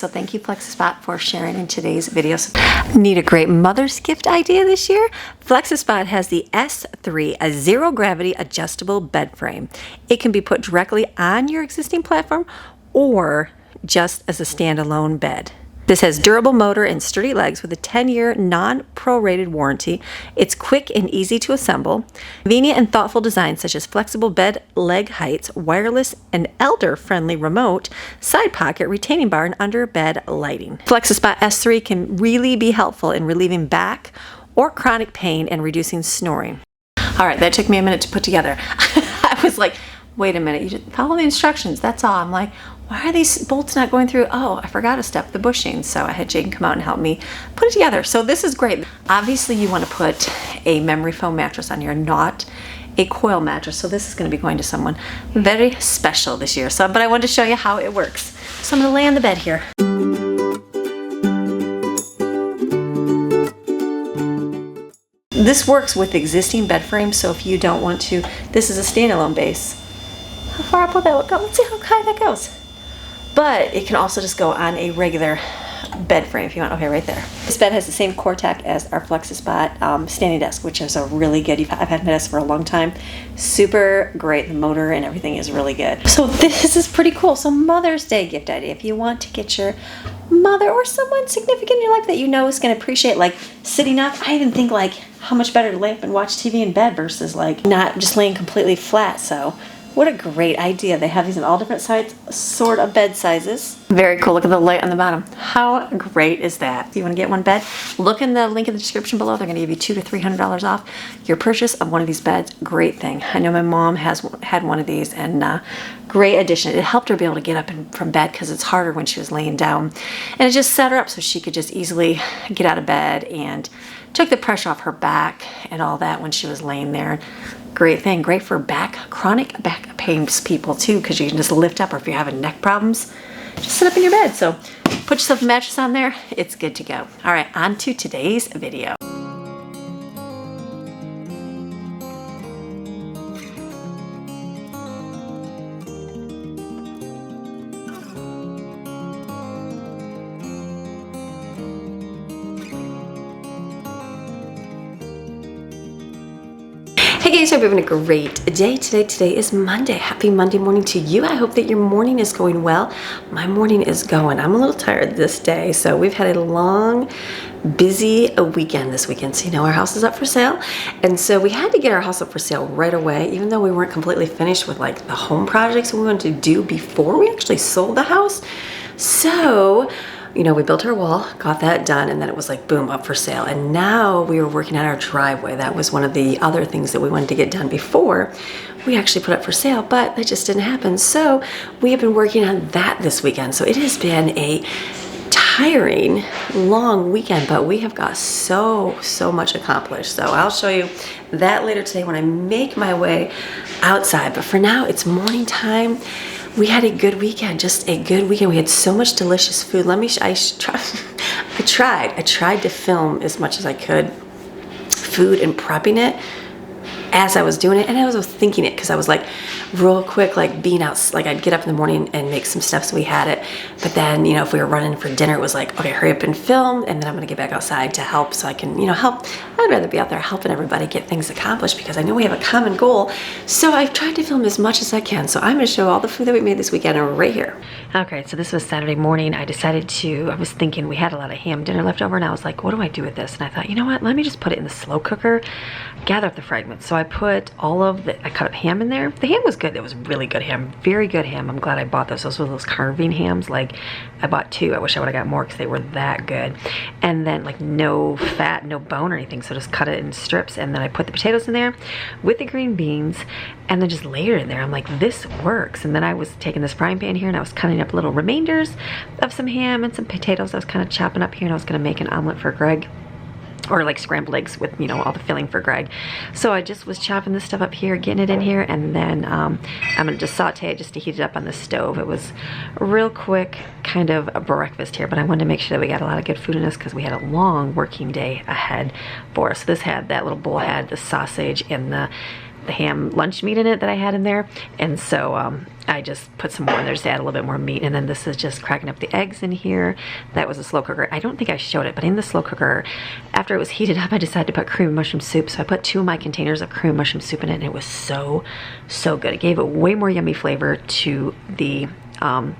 So thank you FlexiSpot for sharing in today's video. Need a great mother's gift idea this year? FlexiSpot has the S3, a zero gravity adjustable bed frame. It can be put directly on your existing platform or just as a standalone bed. This has durable motor and sturdy legs with a 10-year non-prorated warranty. It's quick and easy to assemble. Convenient and thoughtful designs such as flexible bed leg heights, wireless and elder-friendly remote, side pocket, retaining bar, and under bed lighting. FlexiSpot S3 can really be helpful in relieving back or chronic pain and reducing snoring. All right, that took me a minute to put together. I was like, wait a minute, you just follow the instructions, that's all. I'm like, why are these bolts not going through? Oh, I forgot to step the bushing. So I had Jaden come out and help me put it together. So this is great. Obviously you want to put a memory foam mattress on here, not a coil mattress. So this is going to be going to someone very special this year. But I wanted to show you how it works. So I'm going to lay on the bed here. This works with existing bed frames. So if you don't want to, this is a standalone base. How far up will that go? Let's see how high that goes. But it can also just go on a regular bed frame if you want. Okay, right there. This bed has the same core tech as our FlexiSpot standing desk, which is a really good. I've had my desk for a long time. Super great. The motor and everything is really good. So this is pretty cool. So Mother's Day gift idea. If you want to get your mother or someone significant in your life that you know is going to appreciate like sitting up. I even think like how much better to lay up and watch TV in bed versus like not just laying completely flat. So what a great idea. They have these in all different size, sort of bed sizes. Very cool. Look at the light on the bottom. How great is that? If you want to get one bed, look in the link in the description below. They're going to give you $200 to $300 off your purchase of one of these beds. Great thing. I know my mom had one of these and great addition. It helped her be able to get up from bed because it's harder when she was laying down. And it just set her up so she could just easily get out of bed and took the pressure off her back and all that when she was laying there. Great thing. Great for chronic back pain people too, because you can just lift up, or if you're having neck problems, just sit up in your bed. So put yourself a mattress on there. It's good to go. All right, on to today's video. Hey guys, hope you're having a great day today. Today is Monday. Happy Monday morning to you. I hope that your morning is going well. My morning is going. I'm a little tired this day. So we've had a long, busy weekend this weekend. So you know our house is up for sale. And so we had to get our house up for sale right away, even though we weren't completely finished with like the home projects we wanted to do before we actually sold the house. So you know, we built our wall, got that done, and then it was like, boom, up for sale. And now we were working on our driveway. That was one of the other things that we wanted to get done before we actually put up for sale, but that just didn't happen. So we have been working on that this weekend. So it has been a tiring, long weekend, but we have got so much accomplished. So I'll show you that later today when I make my way outside. But for now, it's morning time. We had a good weekend, just a good weekend. We had so much delicious food. I tried to film as much as I could, food and prepping it as I was doing it, and as I was thinking it, because I was like real quick, like being out, like I'd get up in the morning and make some stuff so we had it. But then, you know, if we were running for dinner, it was like, okay, hurry up and film, and then I'm gonna get back outside to help so I can, you know, help. I'd rather be out there helping everybody get things accomplished because I know we have a common goal. So I've tried to film as much as I can. So I'm gonna show all the food that we made this weekend right here. Okay, so this was Saturday morning. I was thinking we had a lot of ham dinner left over, and I was like, what do I do with this? And I thought, you know what, let me just put it in the slow cooker, gather up the fragments. So I put I cut up ham in there. The ham was good. It was really good ham, very good ham. I'm glad I bought those. Those were those carving hams. Like I bought 2. I wish I would have got more because they were that good. And then like no fat, no bone or anything. So just cut it in strips. And then I put the potatoes in there with the green beans and then just layered it in there. I'm like, this works. And then I was taking this frying pan here and I was cutting up little remainders of some ham and some potatoes. I was kind of chopping up here, and I was going to make an omelet for Greg. Or like scrambled eggs with, you know, all the filling for Greg. So I just was chopping this stuff up here, getting it in here, and then I'm gonna just saute it just to heat it up on the stove. It was a real quick kind of a breakfast here, but I wanted to make sure that we got a lot of good food in us because we had a long working day ahead for us. So this had, that little bowl had the sausage and the the ham lunch meat in it that I had in there, and so I just put some more in there just to add a little bit more meat. And then this is just cracking up the eggs in here. That was a slow cooker. I don't think I showed it, but in the slow cooker, after it was heated up, I decided to put cream of mushroom soup. So I put 2 of my containers of cream of mushroom soup in it, and it was so good. It gave it way more yummy flavor to the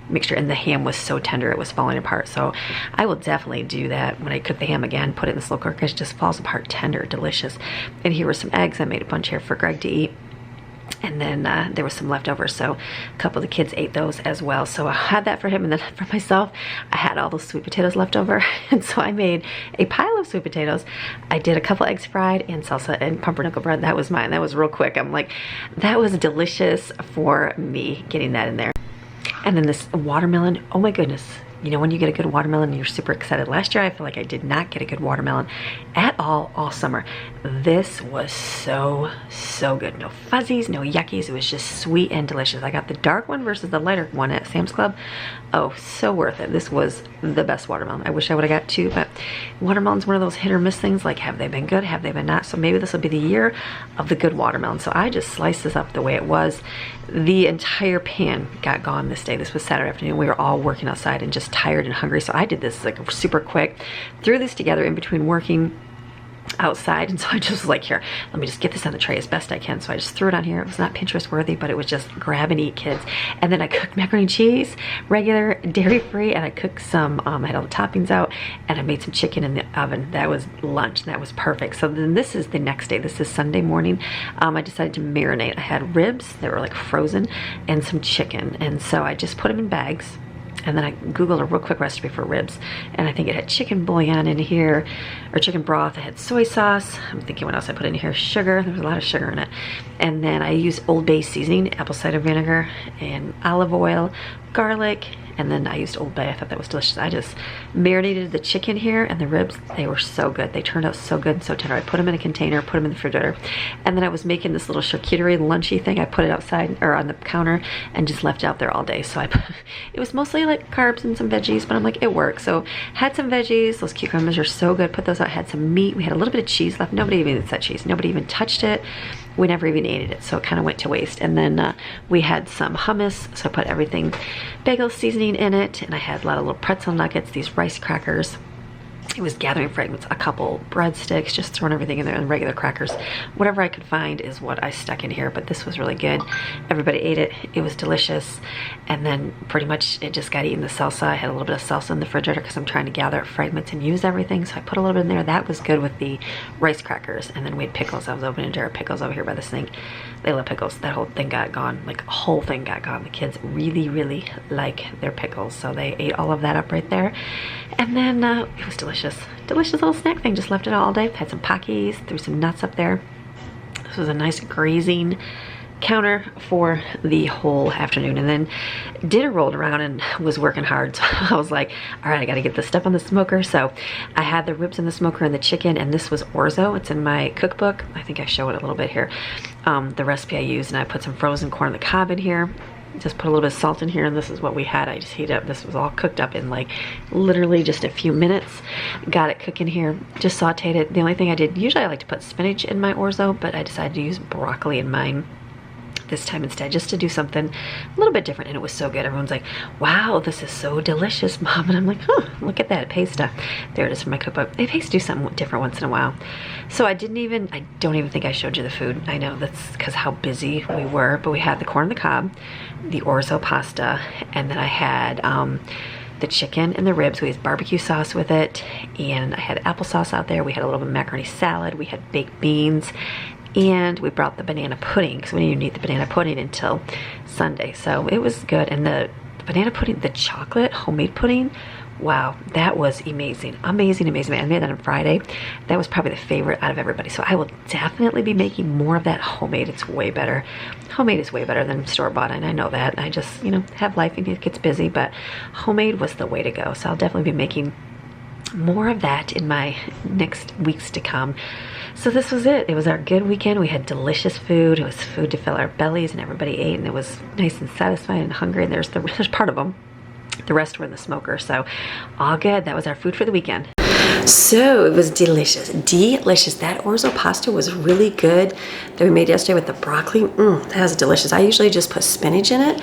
mixture, and the ham was so tender it was falling apart. So I will definitely do that when I cook the ham again, put it in the slow cooker. It just falls apart tender, delicious. And here were some eggs. I made a bunch here for Greg to eat. And then there was some leftovers, so a couple of the kids ate those as well. So I had that for him, and then for myself, I had all those sweet potatoes left over, and so I made a pile of sweet potatoes. I did a couple eggs fried and salsa and pumpernickel bread. That was mine. That was real quick. I'm like, that was delicious for me, getting that in there. And then this watermelon, oh my goodness. You know when you get a good watermelon and you're super excited. Last year I feel like I did not get a good watermelon at all summer. This was so good. No fuzzies, no yuckies. It was just sweet and delicious. I got the dark one versus the lighter one at Sam's Club. Oh, so worth it. This was the best watermelon. I wish I would have got 2, but watermelon's one of those hit or miss things. Like, have they been good? Have they been not? So maybe this will be the year of the good watermelon. So I just sliced this up the way it was. The entire pan got gone this day. This was Saturday afternoon. We were all working outside and just tired and hungry, so I did this like super quick, threw this together in between working outside, and so I just was like, here, let me just get this on the tray as best I can. So I just threw it on here. It was not Pinterest worthy, but it was just grab and eat, kids. And then I cooked macaroni and cheese, regular, dairy free, and I cooked some, I had all the toppings out, and I made some chicken in the oven. That was lunch. That was perfect. So then this is the next day. This is Sunday morning. I decided to marinate. I had ribs that were like frozen and some chicken, and so I just put them in bags. And then I Googled a real quick recipe for ribs, and I think it had chicken bouillon in here, or chicken broth. It had soy sauce. I'm thinking what else I put in here. Sugar. There was a lot of sugar in it. And then I used Old Bay seasoning, apple cider vinegar, and olive oil, garlic, and then I used Old Bay. I thought that was delicious. I just marinated the chicken here and the ribs. They were so good. They turned out so good and so tender. I put them in a container, put them in the refrigerator, and then I was making this little charcuterie lunchy thing. I put it outside or on the counter and just left it out there all day. So it was mostly like carbs and some veggies, but I'm like, it works. So had some veggies. Those cucumbers are so good. Put those out. Had some meat. We had a little bit of cheese left. Nobody even said cheese. Nobody even touched it. We never even ate it, so it kind of went to waste. And then we had some hummus, so I put everything, bagel seasoning in it, and I had a lot of little pretzel nuggets, these rice crackers. It was gathering fragments, a couple breadsticks, just throwing everything in there, and regular crackers. Whatever I could find is what I stuck in here, but this was really good. Everybody ate it. It was delicious. And then pretty much it just got eaten. The salsa, I had a little bit of salsa in the refrigerator because I'm trying to gather fragments and use everything, so I put a little bit in there. That was good with the rice crackers. And then we had pickles. I was opening a jar of pickles over here by the sink. They love pickles. That whole thing got gone. Like, a whole thing got gone. The kids really like their pickles, so they ate all of that up right there. And then it was delicious little snack thing. Just left it all day. Had some Pockies, threw some nuts up there. This was a nice grazing counter for the whole afternoon. And then dinner rolled around and was working hard, so I was like, all right, I gotta get this stuff on the smoker. So I had the ribs in the smoker and the chicken, and this was orzo. It's in my cookbook. I think I show it a little bit here, the recipe I used. And I put some frozen corn on the cob in here. Just put a little bit of salt in here, and this is what we had. I just heated up. This was all cooked up in like literally just a few minutes. Got it cooking here, just sauteed it. The only thing I did, usually I like to put spinach in my orzo, but I decided to use broccoli in mine this time instead, just to do something a little bit different. And it was so good. Everyone's like, wow, this is so delicious, Mom. And I'm like, huh, look at that. It pays to, there it is for my cookbook. It pays to do something different once in a while. So I don't even think I showed you the food. I know that's because how busy we were, but we had the corn on the cob, the orzo pasta, and then I had the chicken and the ribs. We used barbecue sauce with it, and I had applesauce out there. We had a little bit of macaroni salad. We had baked beans, and we brought the banana pudding because we didn't eat the banana pudding until Sunday. So it was good. And the banana pudding, the chocolate homemade pudding, wow, that was amazing. Amazing. I made that on Friday. That was probably the favorite out of everybody. So I will definitely be making more of that homemade. It's way better. Homemade is way better than store-bought, and I know that. I just, have life and it gets busy, but homemade was the way to go. So I'll definitely be making more of that in my next weeks to come. So this was it. It was our good weekend. We had delicious food. It was food to fill our bellies, and everybody ate, and it was nice and satisfying and hungry. And there's part of them. The rest were in the smoker. So all good. That was our food for the weekend. So it was delicious, delicious. That orzo pasta was really good that we made yesterday with the broccoli. That was delicious. I usually just put spinach in it.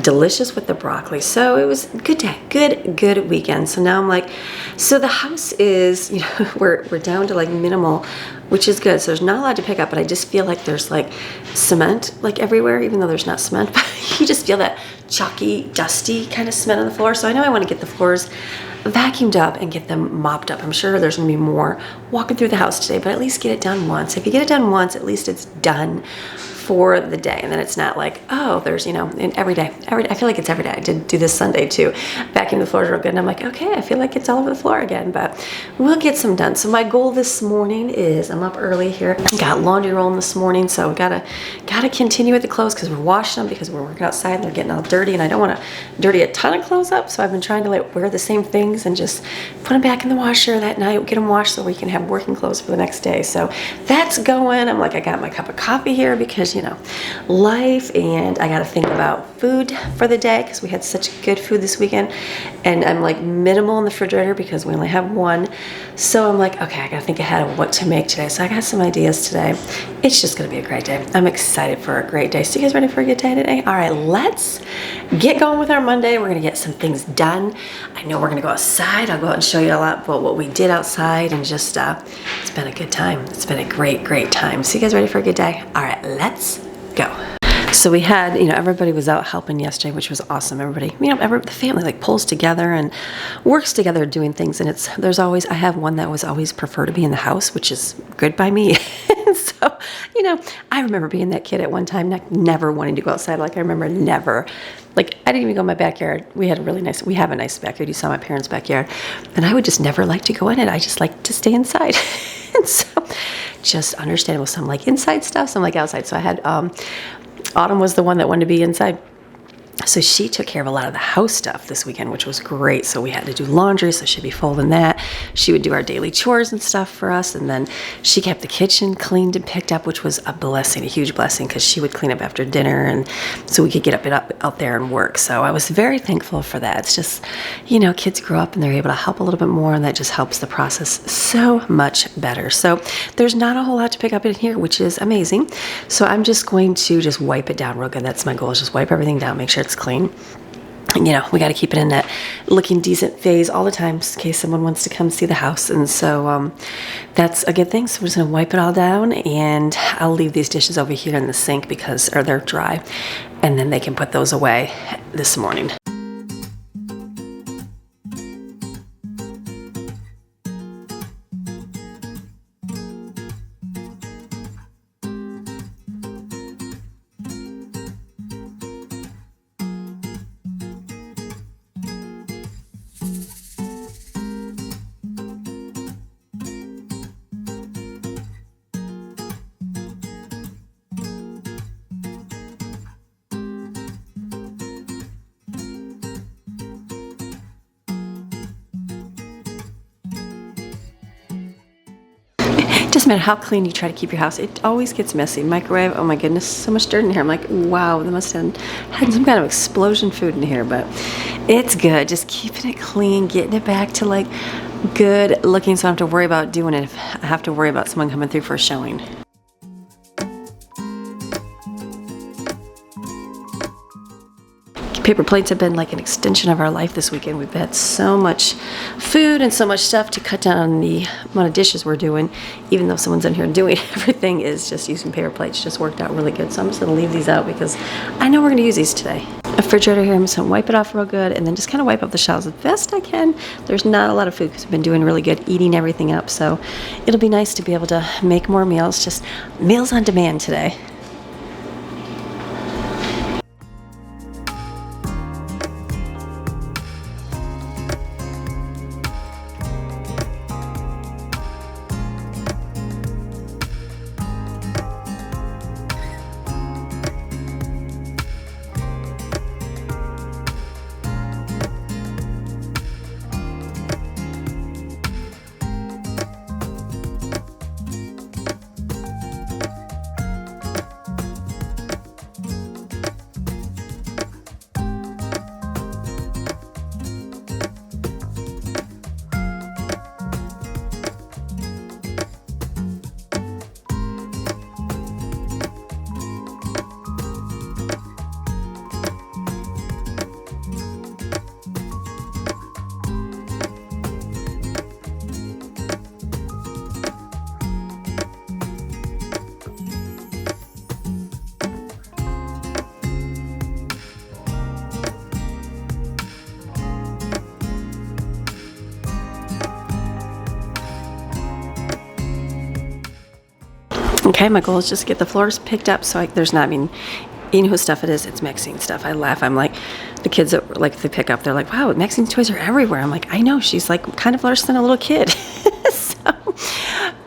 Delicious with the broccoli. So it was a good day, good weekend. So now I'm like, so the house is, you know, we're down to like minimal, which is good. So there's not a lot to pick up, but I just feel like there's like cement like everywhere, even though there's not cement, but you just feel that chalky, dusty kind of cement on the floor. So I know I want to get the floors vacuumed up and get them mopped up. I'm sure there's gonna be more walking through the house today, but at least get it done once. If you get it done once, at least it's done for the day, and then it's not like, oh, there's, you know, every day. I feel like it's every day. I did do this Sunday too, vacuum the floors real good, and I'm like, okay, I feel like it's all over the floor again, but we'll get some done. So my goal this morning is, I'm up early here, got laundry rolling this morning, so gotta continue with the clothes because we're washing them because we're working outside and they're getting all dirty, and I don't want to dirty a ton of clothes up, so I've been trying to like wear the same things and just put them back in the washer that night, get them washed so we can have working clothes for the next day. So that's going. I'm like, I got my cup of coffee here because, you know, life, and I got to think about food for the day because we had such good food this weekend, and I'm like minimal in the refrigerator because we only have one. So I'm like, okay, I got to think ahead of what to make today. So I got some ideas today. It's just going to be a great day. I'm excited for a great day. So you guys ready for a good day today? All right, let's get going with our Monday. We're going to get some things done. I know we're going to go outside. I'll go out and show you a lot about what we did outside, and just it's been a good time. It's been a great time. So you guys ready for a good day? All right, let's go. So we had, you know, everybody was out helping yesterday, which was awesome. Everybody, you know, the family like pulls together and works together doing things. And there's always, I have one that was always prefer to be in the house, which is good by me. And so, you know, I remember being that kid at one time, never wanting to go outside. Like I remember never, like I didn't even go in my backyard. We have a nice backyard. You saw my parents' backyard. And I would just never like to go in it. I just like to stay inside. And so just understandable. Some like inside stuff, some like outside. So I had, Autumn was the one that wanted to be inside. So she took care of a lot of the house stuff this weekend, which was great. So we had to do laundry, so she'd be folding that. She would do our daily chores and stuff for us. And then she kept the kitchen cleaned and picked up, which was a blessing, a huge blessing, because she would clean up after dinner, and so we could get up out there and work. So I was very thankful for that. It's just, you know, kids grow up and they're able to help a little bit more, and that just helps the process so much better. So there's not a whole lot to pick up in here, which is amazing. So I'm just going to just wipe it down real good. That's my goal, is just wipe everything down, make sure it's clean. You know, we got to keep it in that looking decent phase all the time in case someone wants to come see the house. And so that's a good thing. So we're just going to wipe it all down, and I'll leave these dishes over here in the sink because they're dry, and then they can put those away this morning. Doesn't matter how clean you try to keep your house, it always gets messy. Microwave, oh my goodness, so much dirt in here. I'm like, wow, they must have had some kind of explosion food in here, but it's good. Just keeping it clean, getting it back to like good looking, so I don't have to worry about doing it if I have to worry about someone coming through for a showing. Paper plates have been like an extension of our life this weekend. We've had so much food and so much stuff to cut down on the amount of dishes we're doing. Even though someone's in here doing everything, is just using paper plates. Just worked out really good. So I'm just gonna leave these out because I know we're gonna use these today. A refrigerator here, I'm just gonna wipe it off real good, and then just kind of wipe up the shelves as best I can. There's not a lot of food because we've been doing really good eating everything up. So it'll be nice to be able to make more meals, just meals on demand today. Okay, my goal is just to get the floors picked up so there's not, I mean, you know whose stuff it is? It's Maxine stuff. I laugh. I'm like, the kids that like they pick up, they're like, wow, Maxine's toys are everywhere. I'm like, I know, she's like kind of worse than a little kid. So,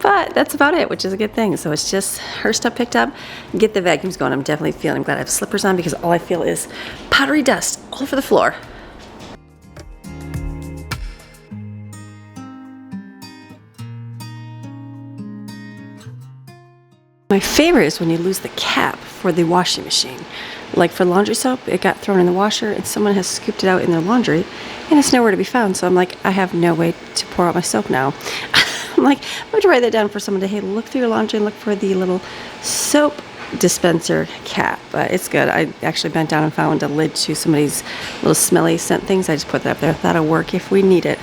but that's about it, which is a good thing. So it's just her stuff picked up, get the vacuums going. I'm glad I have slippers on because all I feel is powdery dust all over the floor. My favorite is when you lose the cap for the washing machine. Like for laundry soap, it got thrown in the washer and someone has scooped it out in their laundry and it's nowhere to be found. So I'm like, I have no way to pour out my soap now. I'm like, I'm going to write that down for someone to, hey, look through your laundry and look for the little soap dispenser cap. But it's good. I actually bent down and found a lid to somebody's little smelly scent things. I just put that up there. That'll work if we need it.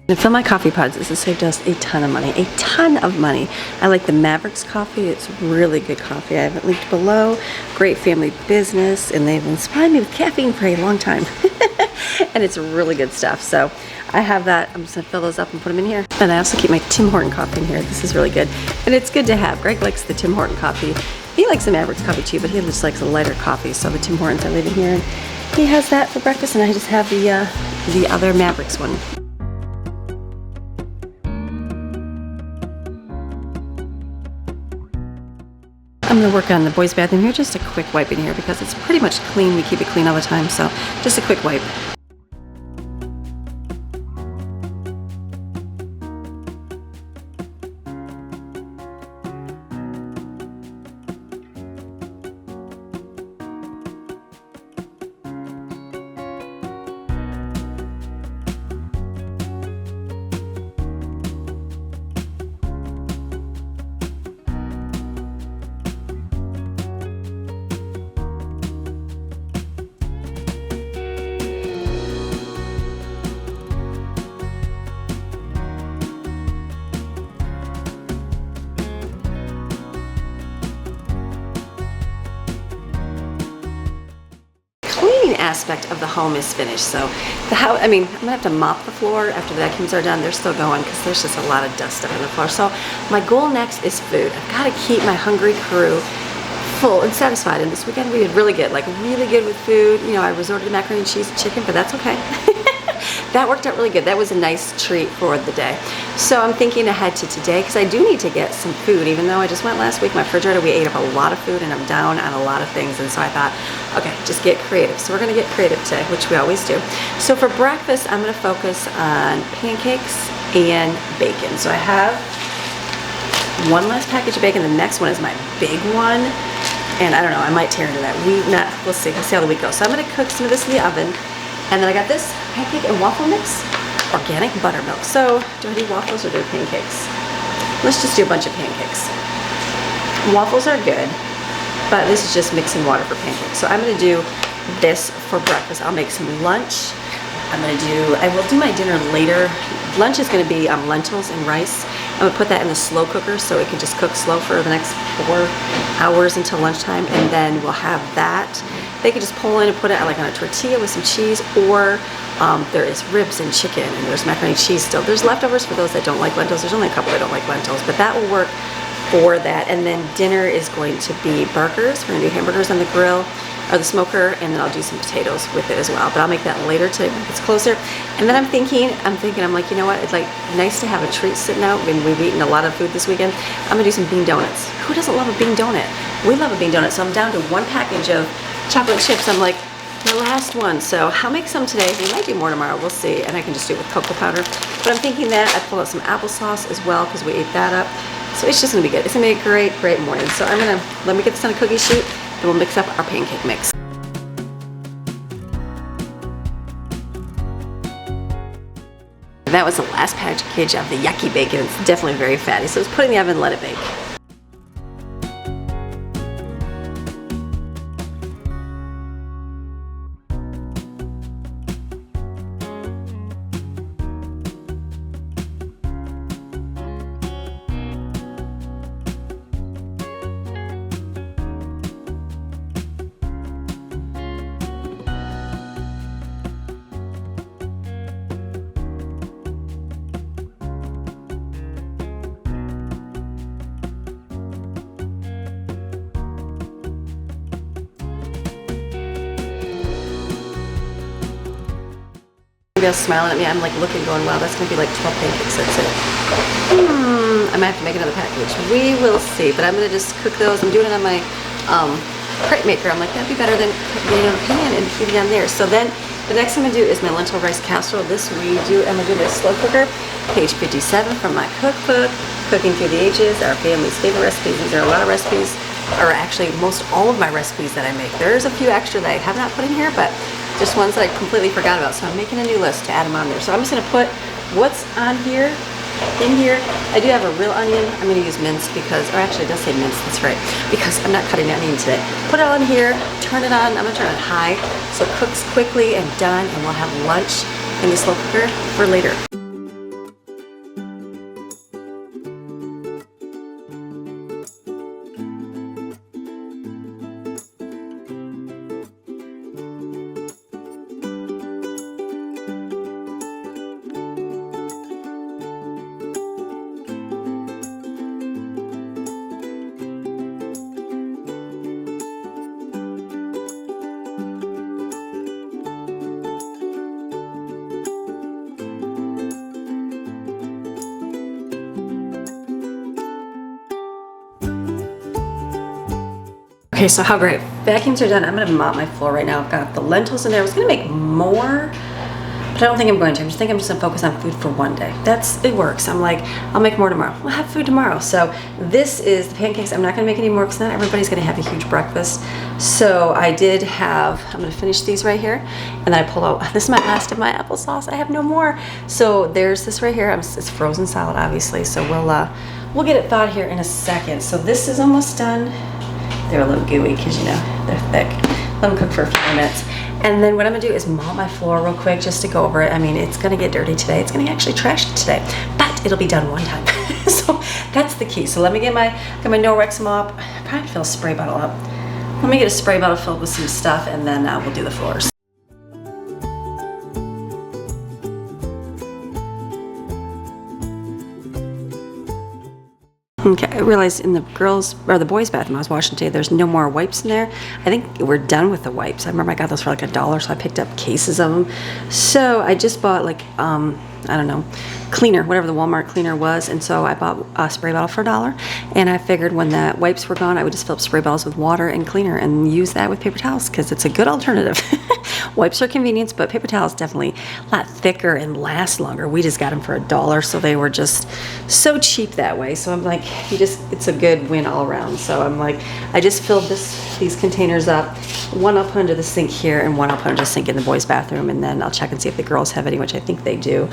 To fill my coffee pods, this has saved us a ton of money, I like the Mavericks coffee. It's really good coffee. I have it linked below. Great family business, and they've inspired me with caffeine for a long time. And it's really good stuff. So I have that. I'm just gonna fill those up and put them in here. And I also keep my Tim Horton coffee in here. This is really good. And it's good to have. Greg likes the Tim Horton coffee. He likes the Mavericks coffee too, but he just likes a lighter coffee. So the Tim Hortons I leave in here. And he has that for breakfast, and I just have the other Mavericks one. I'm going to work on the boys' bathroom here, just a quick wipe in here because it's pretty much clean. We keep it clean all the time, so just a quick wipe. Aspect of the home is finished. So the house, I mean, I'm gonna have to mop the floor after the vacuums are done. They're still going because there's just a lot of dust up on the floor. So my goal next is food. I've got to keep my hungry crew full and satisfied. And this weekend we did really good, like really good with food. You know, I resorted to macaroni and cheese and chicken, but that's okay. That worked out really good. That was a nice treat for the day. So I'm thinking ahead to today because I do need to get some food. Even though I just went last week, my refrigerator, we ate up a lot of food and I'm down on a lot of things. And so I thought, okay, just get creative. So we're gonna get creative today, which we always do. So for breakfast, I'm gonna focus on pancakes and bacon. So I have one last package of bacon. The next one is my big one. And I don't know, I might tear into that. We'll see how the week goes. So I'm gonna cook some of this in the oven. And then I got this pancake and waffle mix, organic buttermilk. So do I do waffles or do pancakes? Let's just do a bunch of pancakes. Waffles are good, but this is just mixing water for pancakes. So I'm gonna do this for breakfast. I'll make some lunch. I will do my dinner later. Lunch is gonna be lentils and rice. I'm gonna put that in the slow cooker so it can just cook slow for the next 4 hours until lunchtime, and then we'll have that. They can just pull in and put it like on a tortilla with some cheese, or there is ribs and chicken, and there's macaroni and cheese still. There's leftovers for those that don't like lentils. There's only a couple that don't like lentils, but that will work for that. And then dinner is going to be burgers. We're gonna do hamburgers on the grill or the smoker, and then I'll do some potatoes with it as well. But I'll make that later today when it's closer. And then I'm thinking, I'm like, you know what? It's like nice to have a treat sitting out. I mean, we've eaten a lot of food this weekend. I'm gonna do some bean donuts. Who doesn't love a bean donut? We love a bean donut. So I'm down to one package of chocolate chips. I'm like, the last one. So I'll make some today. We might do more tomorrow. We'll see. And I can just do it with cocoa powder. But I'm thinking that I pulled out some applesauce as well because we ate that up. So it's just gonna be good. It's gonna be a great, great morning. So let me get this on a cookie sheet, and we'll mix up our pancake mix. That was the last package of the yucky bacon. It's definitely very fatty. So let's put it in the oven and let it bake. else smiling at me. I'm like looking, going, wow, that's gonna be like 12 pancakes. That's it. I might have to make another package. We will see. But I'm gonna just cook those. I'm doing it on my crepe maker. I'm like, that'd be better than getting it on a pan and heating on there. So then the next thing I'm gonna do is my lentil rice casserole. I'm gonna do this slow cooker, page 57 from my cookbook, Cooking Through the Ages, our family's favorite recipes. These are a lot of recipes, or actually most all of my recipes that I make. There's a few extra that I have not put in here, but just ones that I completely forgot about. So I'm making a new list to add them on there. So I'm just gonna put what's on here, in here. I do have a real onion. I'm gonna use minced because, or actually it does say minced, that's right, because I'm not cutting the onion today. Put it on here, turn it on. I'm gonna turn it high so it cooks quickly and done, and we'll have lunch in the slow cooker for later. Okay, so how great. Vacuums are done. I'm gonna mop my floor right now. I've got the lentils in there. I was gonna make more, but I don't think I'm going to. I'm just gonna focus on food for one day. It works. I'm like, I'll make more tomorrow. We'll have food tomorrow. So this is the pancakes. I'm not gonna make any more because not everybody's gonna have a huge breakfast. So I did have, I'm gonna finish these right here. And then I pull out, this is my last of my applesauce. I have no more. So there's this right here. It's frozen solid, obviously. So we'll get it thawed here in a second. So this is almost done. They're a little gooey because, you know, they're thick. Let them cook for a few minutes. And then what I'm gonna do is mop my floor real quick just to go over it. I mean, it's gonna get dirty today. It's gonna actually trash it today, but it'll be done one time. So that's the key. So let me get my Norwex mop. Probably fill a spray bottle up. Let me get a spray bottle filled with some stuff, and then we'll do the floors. Okay, I realized in the boys' bathroom I was washing today, there's no more wipes in there. I think we're done with the wipes. I remember I got those for like $1, so I picked up cases of them. So I just bought like, I don't know, cleaner, whatever the Walmart cleaner was, and so I bought a spray bottle for $1, and I figured when the wipes were gone, I would just fill up spray bottles with water and cleaner and use that with paper towels because it's a good alternative. Wipes are convenience, but paper towels definitely a lot thicker and last longer. We just got them for $1, so they were just so cheap that way. So I'm like, it's a good win all around. So I'm like, I just filled these containers up. One I'll put under the sink here, and one I'll put under the sink in the boys' bathroom, and then I'll check and see if the girls have any, which I think they do.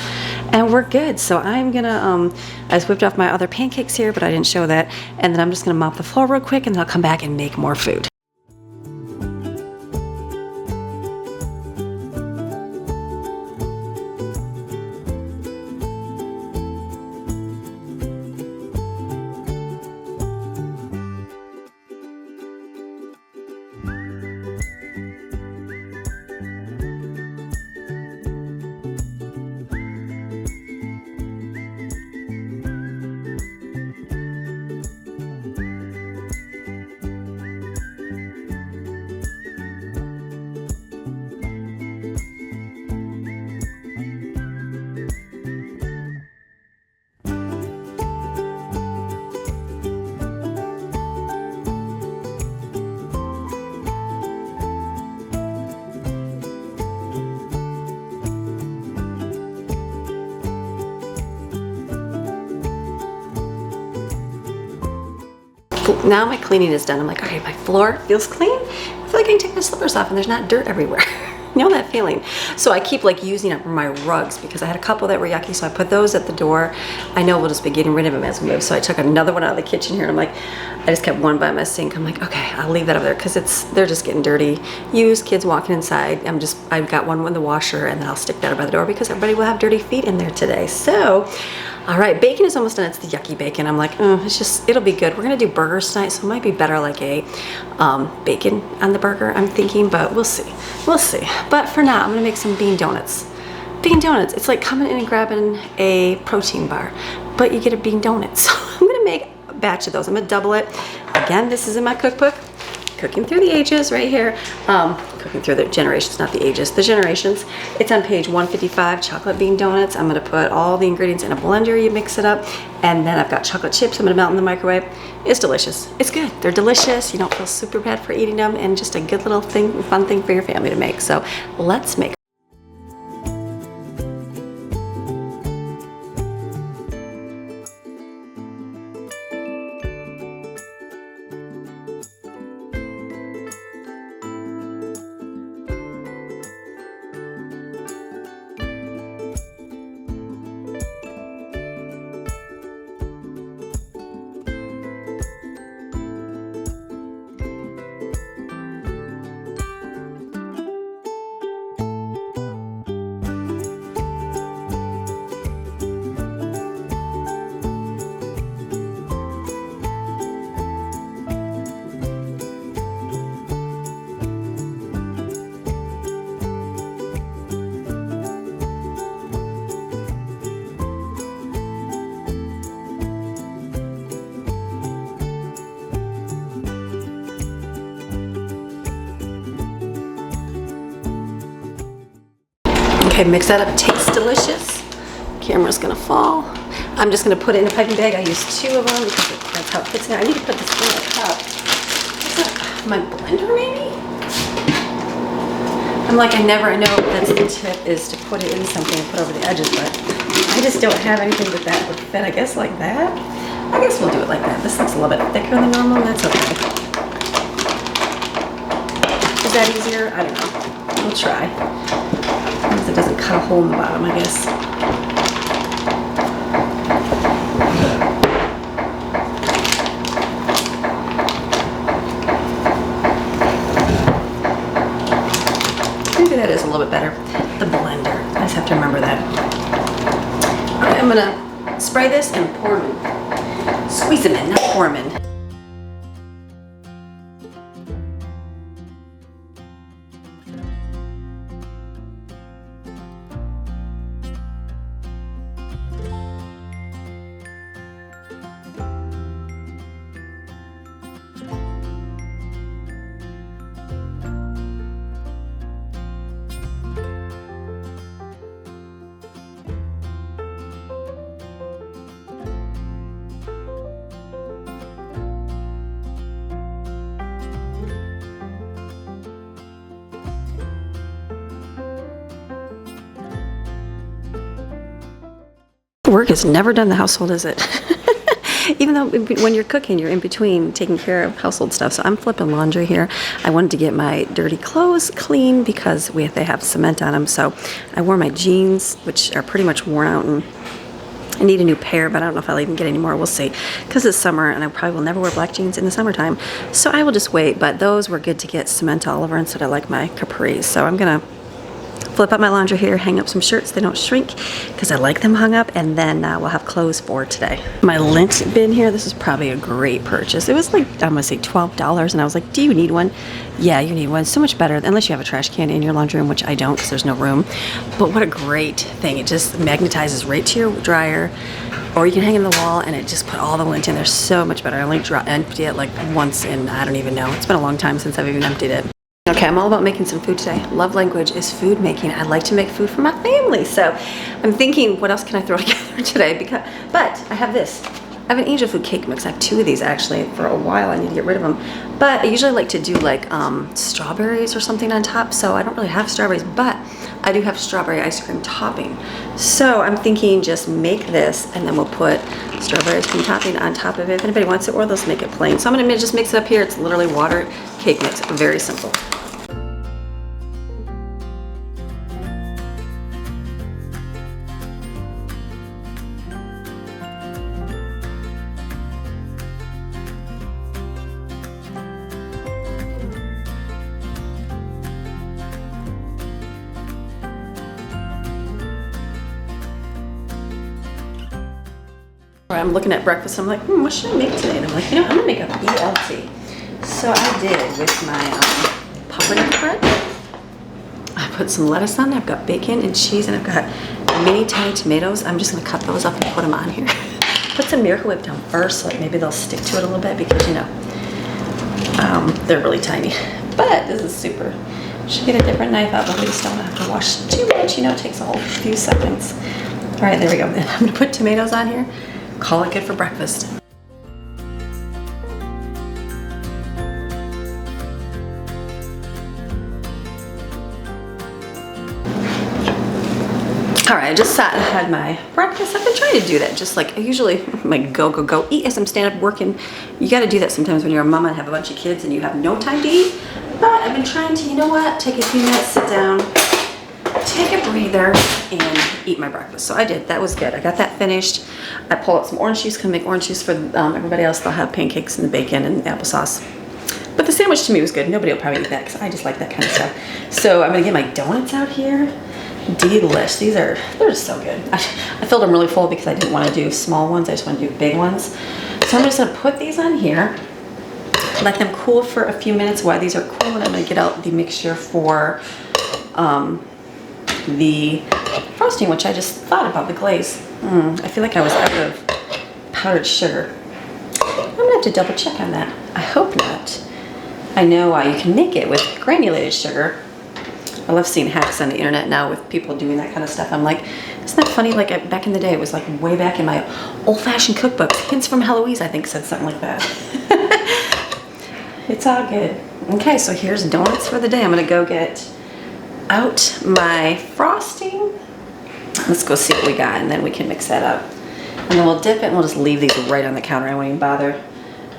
And we're good. So I'm gonna, I just whipped off my other pancakes here, but I didn't show that. And then I'm just gonna mop the floor real quick, and then I'll come back and make more food. Now my cleaning is done. I'm like, okay, my floor feels clean. I feel like I can take my slippers off and there's not dirt everywhere. You know that feeling? So I keep like using up my rugs because I had a couple that were yucky, so I put those at the door. I know we'll just be getting rid of them as we move. So I took another one out of the kitchen here, and I'm like, I just kept one by my sink. I'm like, okay, I'll leave that over there because they're just getting dirty. Used, kids walking inside. I've got one in the washer, and then I'll stick that over by the door because everybody will have dirty feet in there today. So, all right, bacon is almost done. It's the yucky bacon. I'm like, it'll be good. We're gonna do burgers tonight, so it might be better like a bacon on the burger, I'm thinking, but we'll see. We'll see. But for now, I'm gonna make some bean donuts. Bean donuts, it's like coming in and grabbing a protein bar, but you get a bean donut. So I'm gonna make a batch of those. I'm gonna double it. Again, this is in my cookbook. Cooking Through the Ages right here. Cooking Through the Generations, not the ages, the generations. It's on page 155, chocolate bean donuts. I'm gonna put all the ingredients in a blender, you mix it up, and then I've got chocolate chips I'm gonna melt in the microwave. It's delicious. It's good. They're delicious. You don't feel super bad for eating them, and just a good little thing, fun thing for your family to make. So let's make. Okay, mix that up. It tastes delicious. Camera's gonna fall. I'm just gonna put it in a piping bag. I use 2 of them because that's how it fits in. I need to put this in a cup. What's that? My blender, maybe? I'm like, I know that's the tip, is to put it in something and put over the edges, but I just don't have anything that would fit. I guess like that. I guess we'll do it like that. This looks a little bit thicker than normal. That's okay. Is that easier? I don't know. We'll try. It doesn't cut a hole in the bottom, I guess. Maybe that is a little bit better. The blender. I just have to remember that. All right, I'm gonna spray this and pour them in. Squeeze them in, not pour them in. Work is never done in the household, is it? Even though when you're cooking, you're in between taking care of household stuff. So I'm flipping laundry here. I wanted to get my dirty clothes clean because they have cement on them. So I wore my jeans, which are pretty much worn out, and I need a new pair, but I don't know if I'll even get any more. We'll see. Because it's summer, and I probably will never wear black jeans in the summertime. So I will just wait. But those were good to get cement all over instead of like my capris. So I'm going to flip up my laundry here, hang up some shirts. They don't shrink because I like them hung up, and then we'll have clothes for today. My lint bin here, this is probably a great purchase. It was like, I'm gonna say $12, and I was like, do you need one? Yeah, you need one. So much better, unless you have a trash can in your laundry room, which I don't because there's no room. But what a great thing. It just magnetizes right to your dryer, or you can hang it in the wall, and it just put all the lint in there. So much better. I only empty it like once in, I don't even know. It's been a long time since I've even emptied it. Okay, I'm all about making some food today. Love language is food making. I like to make food for my family. So I'm thinking, what else can I throw together today? But I have this. I have an angel food cake mix. I have 2 of these actually. For a while, I need to get rid of them. But I usually like to do like strawberries or something on top. So I don't really have strawberries, but I do have strawberry ice cream topping. So I'm thinking just make this, and then we'll put strawberry ice cream topping on top of it. If anybody wants it, or they'll make it plain. So I'm gonna just mix it up here. It's literally water cake mix. Very simple. I'm looking at breakfast, I'm like, what should I make today? And I'm like, I'm gonna make a BLT. So I did with my pumpernickel bread. I put some lettuce on it. I've got bacon and cheese, and I've got mini tiny tomatoes. I'm just gonna cut those up and put them on here. Put some Miracle Whip down first, so like maybe they'll stick to it a little bit, because They're really tiny, but this is super. Should get a different knife out, but we just don't have to wash too much. You know, it takes a whole few seconds. All right, there we go. I'm gonna put tomatoes on here. Call it good for breakfast. All right, I just sat and had my breakfast. I've been trying to do that, just like I usually like go eat as I'm standing up working. You got to do that sometimes when you're a mama and have a bunch of kids and you have no time to eat. But I've been trying to, you know what, take a few minutes, sit down, take a breather, and eat my breakfast. So I did. That was good. I got that finished. I pulled out some orange juice. Gonna make orange juice for everybody else. They'll have pancakes and the bacon and applesauce. But the sandwich to me was good. Nobody will probably eat that because I just like that kind of stuff. So I'm gonna get my donuts out here. Delish. They're just so good. I filled them really full because I didn't want to do small ones. I just want to do big ones. So I'm just going to put these on here, let them cool for a few minutes while these are cool, and I'm going to get out the mixture for the frosting, which I just thought about, the glaze. I feel like I was out of powdered sugar. I'm going to have to double check on that. I hope not. I know you can make it with granulated sugar. I love seeing hacks on the internet now with people doing that kind of stuff. I'm like, isn't that funny? Like back in the day, it was like way back in my old-fashioned cookbook. Hints from Heloise, I think, said something like that. It's all good. Okay, so here's donuts for the day. I'm gonna go get out my frosting. Let's go see what we got, and then we can mix that up. And then we'll dip it, and we'll just leave these right on the counter. I won't even bother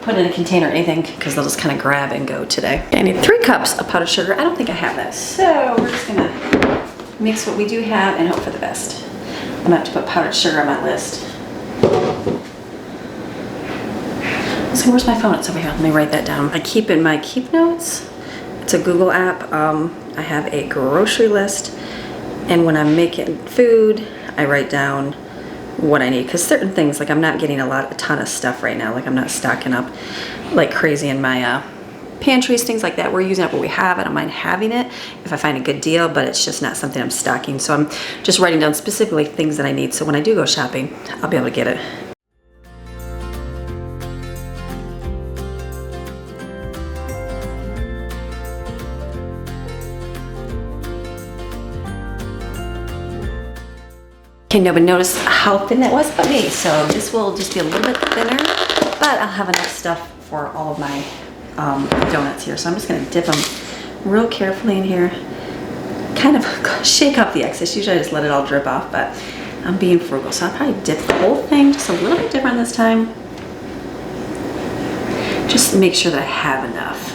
put in a container or anything because they'll just kind of grab and go today. I need 3 cups of powdered sugar. I don't think I have that. So we're just gonna mix what we do have and hope for the best. I'm gonna have to put powdered sugar on my list. So where's my phone? It's over here. Let me write that down. I keep in my Keep Notes. It's a Google app. I have a grocery list, and when I'm making food, I write down what I need, because certain things, like I'm not getting a ton of stuff right now. Like I'm not stocking up like crazy in my pantries, things like that. We're using up what we have. I don't mind having it if I find a good deal, but it's just not something I'm stocking. So I'm just writing down specifically things that I need, so when I do go shopping, I'll be able to get it. Okay, nobody noticed how thin that was but me, so this will just be a little bit thinner, but I'll have enough stuff for all of my donuts here. So I'm just gonna dip them real carefully in here, kind of shake off the excess. Usually I just let it all drip off, but I'm being frugal, so I'll probably dip the whole thing, just a little bit different this time. Just to make sure that I have enough.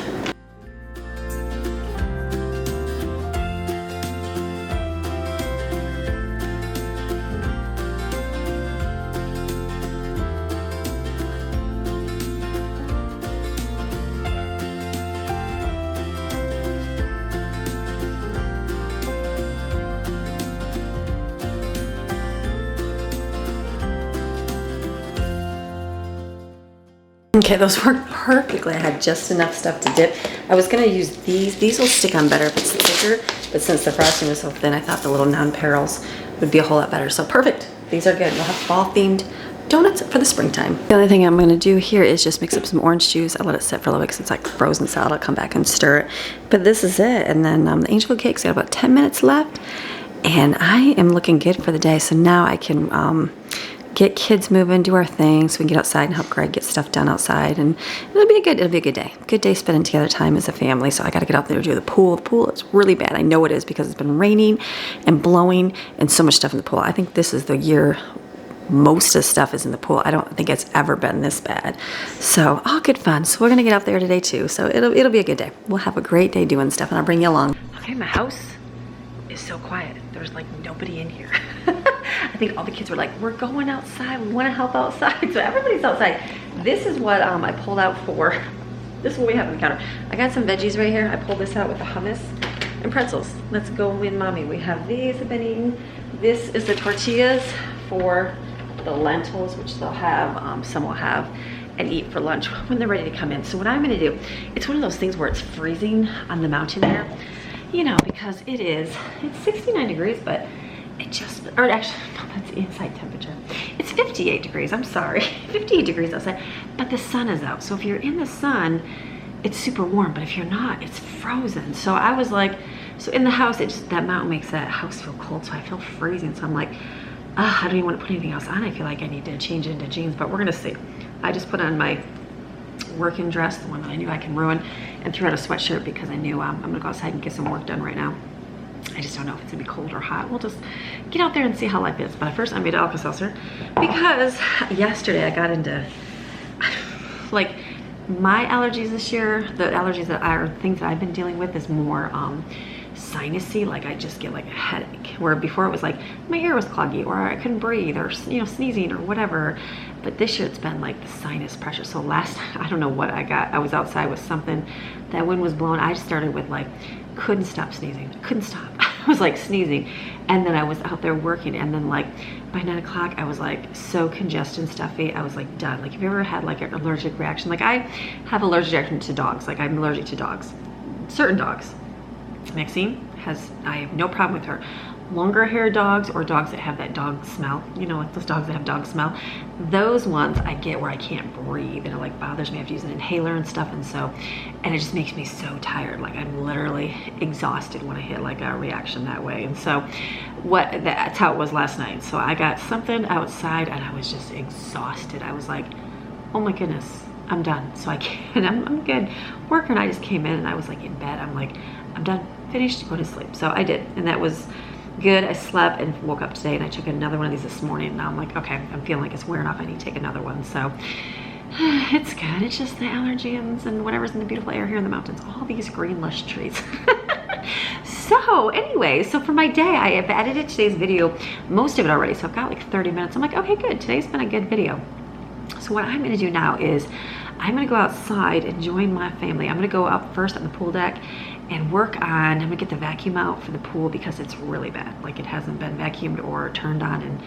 Okay, those worked perfectly. I had just enough stuff to dip. I was gonna use these. These will stick on better if it's thicker, but since the frosting was so thin, I thought the little non-perils would be a whole lot better. So perfect. These are good. We'll have fall-themed donuts for the springtime. The other thing I'm gonna do here is just mix up some orange juice. I let it sit for a little bit because it's like frozen salad. I'll come back and stir it. But this is it. And then the angel food cake's got about 10 minutes left. And I am looking good for the day. So now I can get kids moving, do our thing, so we can get outside and help Greg get stuff done outside, and it'll be a good day. Good day spending together time as a family. So I got to get out there and do the pool. The pool is really bad. I know it is because it's been raining and blowing and so much stuff in the pool. I think this is the year most of the stuff is in the pool. I don't think it's ever been this bad. So all good fun. So we're gonna get out there today too. So it'll be a good day. We'll have a great day doing stuff, and I'll bring you along. Okay, my house is so quiet. There's like nobody in here. I think all the kids were like, we're going outside, we want to help outside. So everybody's outside. This is what I pulled out for. This is what we have on the counter. I got some veggies right here. I pulled this out with the hummus and pretzels. Let's go with mommy. We have these I've been eating. This is the tortillas for the lentils, which they'll have, some will have and eat for lunch when they're ready to come in. So what I'm gonna do, it's one of those things where it's freezing on the mountain there, you know, because it's 69 degrees, but it just, or actually, no, that's inside temperature. It's 58 degrees, I'm sorry, 58 degrees outside, but the sun is out. So if you're in the sun, it's super warm, but if you're not, it's frozen. So I was like, so in the house, that mountain makes that house feel cold, so I feel freezing. So I'm like, I don't even want to put anything else on. I feel like I need to change it into jeans, but we're gonna see. I just put on my working dress, the one that I knew I can ruin, and threw out a sweatshirt because I knew I'm gonna go outside and get some work done right now. I just don't know if it's gonna be cold or hot. We'll just get out there and see how life is. But first I made Alka-Seltzer because yesterday I got into, like, my allergies this year, the allergies that are things that I've been dealing with is more sinusy. Like I just get like a headache, where before it was like my ear was cloggy or I couldn't breathe or, you know, sneezing or whatever. But this year it's been like the sinus pressure. So I don't know what I got. I was outside with something, that wind was blowing. I started with like, couldn't stop sneezing, couldn't stop. I was like sneezing, and then I was out there working, and then like by 9 o'clock I was like so congested and stuffy. I was like done. Like, have you ever had like an allergic reaction? Like I have allergic reaction to dogs. Like I'm allergic to dogs, certain dogs. Maxine I have no problem with her. Longer haired dogs or dogs that have that dog smell, you know, like those dogs that have dog smell, those ones I get where I can't breathe and it like bothers me. I have to use an inhaler and stuff, and it just makes me so tired. Like I'm literally exhausted when I hit like a reaction that way. And so that's how it was last night. So I got something outside and I was just exhausted. I was like, oh my goodness, I'm done. So I can't, I'm good. Worker and I just came in and I was like in bed. I'm like, I'm done, finished, go to sleep. So I did, and that was good. I slept and woke up today and I took another one of these this morning, and now I'm like, okay, I'm feeling like it's wearing off. I need to take another one. So it's good. It's just the allergens and whatever's in the beautiful air here in the mountains, all these green lush trees. So anyway, so for my day, I have edited today's video, most of it already. So I've got like 30 minutes. I'm like, okay, good. Today's been a good video. So what I'm gonna do now is I'm gonna go outside and join my family. I'm gonna go up first on the pool deck and work on, I'm gonna get the vacuum out for the pool because it's really bad. Like it hasn't been vacuumed or turned on in,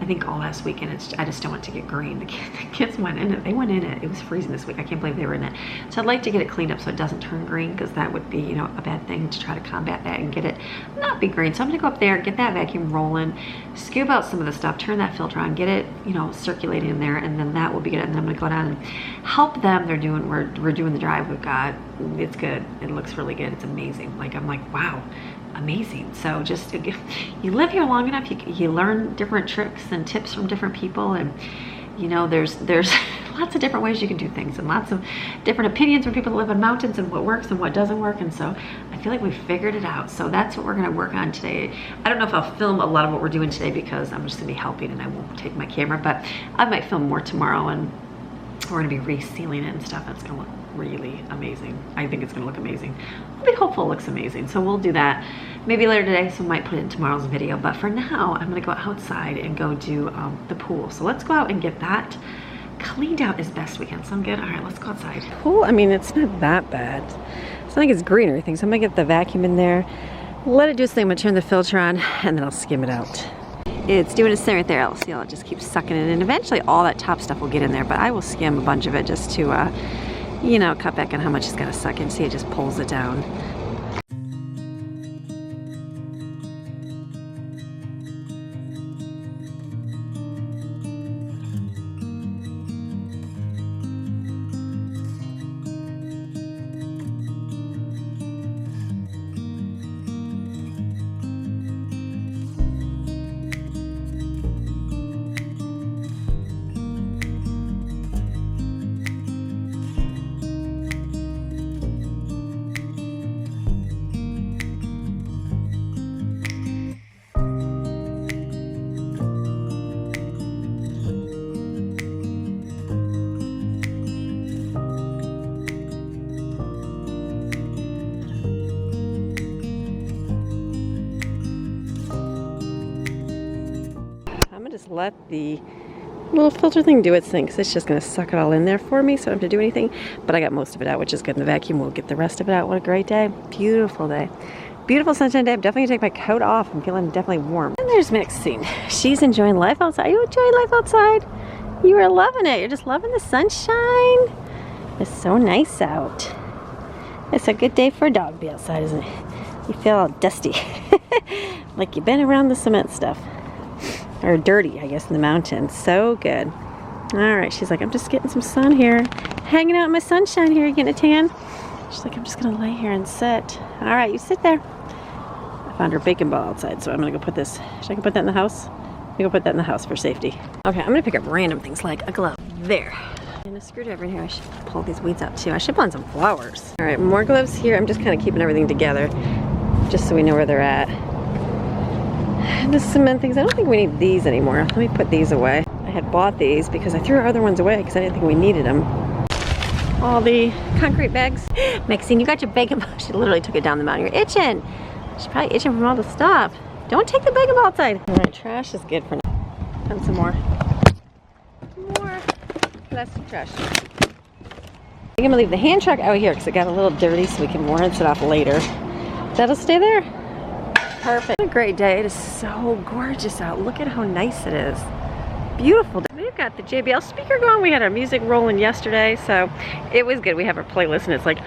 I think, all last week, and I just don't want it to get green. The kids went in it, they went in it. It was freezing this week. I can't believe they were in it. So I'd like to get it cleaned up so it doesn't turn green, because that would be, you know, a bad thing to try to combat that and get it not be green. So I'm gonna go up there, get that vacuum rolling, scoop out some of the stuff, turn that filter on, get it, you know, circulating in there, and then that will be good. And then I'm gonna go down and help them. We're doing the drive we've got. It's good. It looks really good. It's amazing. Like I'm like, wow, amazing. So just, you live here long enough, you learn different tricks and tips from different people, and you know, there's lots of different ways you can do things, and lots of different opinions from people that live in mountains, and what works and what doesn't work. And so I feel like we've figured it out. So that's what we're going to work on today. I don't know if I'll film a lot of what we're doing today because I'm just going to be helping and I won't take my camera, but I might film more tomorrow, and we're going to be resealing it and stuff. It's going to look really amazing. I think it's going to look amazing. I'll be hopeful it looks amazing. So we'll do that maybe later today, so I might put it in tomorrow's video. But for now, I'm going to go outside and go do the pool. So let's go out and get that cleaned out as best we can. Sound good? All right, let's go outside. Pool, I mean, it's not that bad. It's not like it's green or anything. So I'm going to get the vacuum in there, let it do its thing. I'm going to turn the filter on, and then I'll skim it out. It's doing its thing right there. I'll see how it just keeps sucking it in. Eventually all that top stuff will get in there, but I will skim a bunch of it just to, you know, cut back on how much it's got to suck in. See, it just pulls it down. Just let the little filter thing do its thing, because it's just going to suck it all in there for me, so I don't have to do anything. But I got most of it out, which is good. In the vacuum will get the rest of it out. What a great day. Beautiful day. Beautiful sunshine day. I'm definitely going to take my coat off. I'm feeling definitely warm. And there's Maxine. She's enjoying life outside. Are you enjoying life outside? You are loving it. You're just loving the sunshine. It's so nice out. It's a good day for a dog to be outside, isn't it? You feel all dusty. Like you've been around the cement stuff. Or dirty, I guess, in the mountains. So good. All right, she's like, I'm just getting some sun here. Hanging out in my sunshine here. You getting a tan? She's like, I'm just gonna lay here and sit. All right, you sit there. I found her bacon ball outside, so I'm gonna go put this. Should I go put that in the house? I'm gonna put that in the house for safety. Okay, I'm gonna pick up random things like a glove. There. And a screwdriver in here. I should pull these weeds out too. I should plant some flowers. All right, more gloves here. I'm just kind of keeping everything together just so we know where they're at. And the cement things, I don't think we need these anymore. Let me put these away. I had bought these because I threw our other ones away because I didn't think we needed them. All the concrete bags. Maxine, you got your bacon ball. She literally took it down the mountain. You're itching. She's probably itching from all the stuff. Don't take the bacon ball outside. All right, trash is good for now. And some more. More plastic trash. I'm gonna leave the hand truck out here because it got a little dirty so we can rinse it off later. That'll stay there. Perfect. What a great day. It is so gorgeous out. Look at how nice it is. Beautiful. We've got the JBL speaker going. We had our music rolling yesterday, so it was good. We have our playlist, and it's like